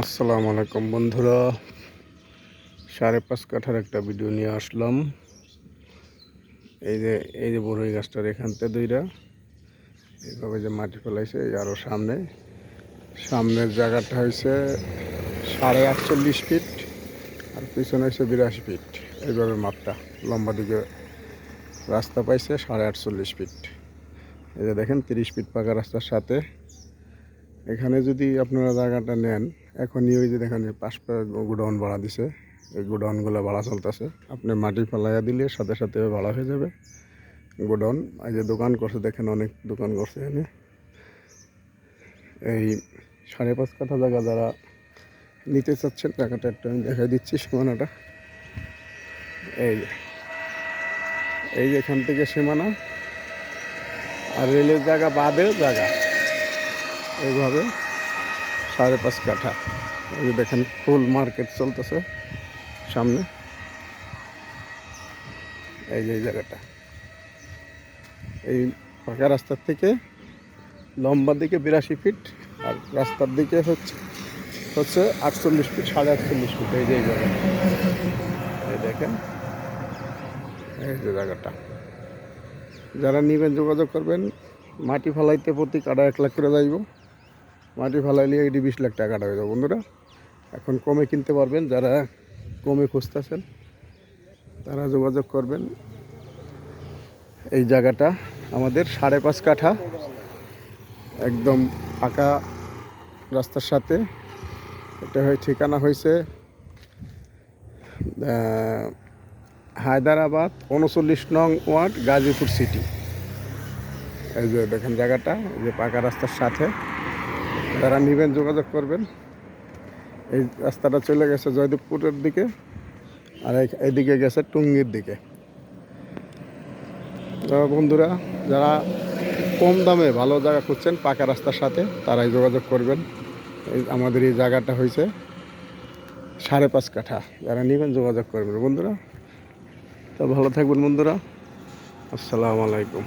আসসালামু আলাইকুম বন্ধুরা, 5.5 কাঠার একটা ভিডিও নিয়ে আসলাম। এই যে বড়ই গাছটার এখানতে দুইটা এইভাবে যে মাটি ফেলাইছে, আরও সামনের জায়গাটা হয়েছে 48.5 ফিট আর পিছনে হয়েছে 82 ফিট। এইভাবে মাপটা লম্বা দিকে রাস্তা পাইছে 48.5 ফিট। এই যে দেখেন 30 ফিট পাকা রাস্তার সাথে। এখানে যদি আপনারা জায়গাটা নেন, এখনই ওই যে দেখেন পাঁচটা গোডাউন ভাড়া দিছে, এই গোডাউনগুলো ভাড়া চলতেছে। আপনি মাটি ফেলাইয়া দিলে সাথে সাথে ভাড়া হয়ে যাবে গোডাউন। এই যে দোকান করছে, দেখেন অনেক দোকান করছে এখানে। এই 5.5 কাঠা জায়গা যারা নিতে চাচ্ছেন, জায়গাটা একটু আমি দেখাই দিচ্ছি সীমানাটা। এই যে এখান থেকে সীমানা, আর রেলের জায়গা বাদেও জায়গা এইভাবে 5.5 কাঠা। এই যে দেখেন ফুল মার্কেট চলতেছে সামনে। এই যে জায়গাটা এই পাকা রাস্তার থেকে লম্বার দিকে 82 ফিট আর রাস্তার দিকে হচ্ছে 48 ফিট, 48.5 ফিট। এই যে এই জায়গাটা, এই দেখেন, এই যে জায়গাটা। যারা নেবেন যোগাযোগ করবেন। মাটি ফালাইতে প্রতি কাটা 1 লাখ করে যাইব। মাটি ফালাইলে এটি 20 লাখ টাকা কাটা হয়ে যাবে বন্ধুরা। এখন কমে কিনতে পারবেন, যারা কমে খুঁজতেছেন তারা যোগাযোগ করবেন। এই জায়গাটা আমাদের 5.5 কাঠা, একদম পাকা রাস্তার সাথে। এটা ঠিকানা হয়েছে হায়দ্রাবাদ 39 নং ওয়ার্ড, গাজীপুর সিটি। এই যে দেখেন জায়গাটা, এই যে পাকা রাস্তার সাথে। যারা নেবেন যোগাযোগ করবেন। এই রাস্তাটা চলে গেছে জয়দেবপুরের দিকে, আর এইদিকে গেছে টুঙ্গির দিকে। তো বন্ধুরা, যারা কম দামে ভালো জায়গা খুঁজছেন পাকা রাস্তার সাথে, তারাই যোগাযোগ করবেন। আমাদের এই জায়গাটা হয়েছে 5.5 কাঠা। যারা নেবেন যোগাযোগ করবেন বন্ধুরা। তো ভালো থাকবেন বন্ধুরা। আসসালামু আলাইকুম।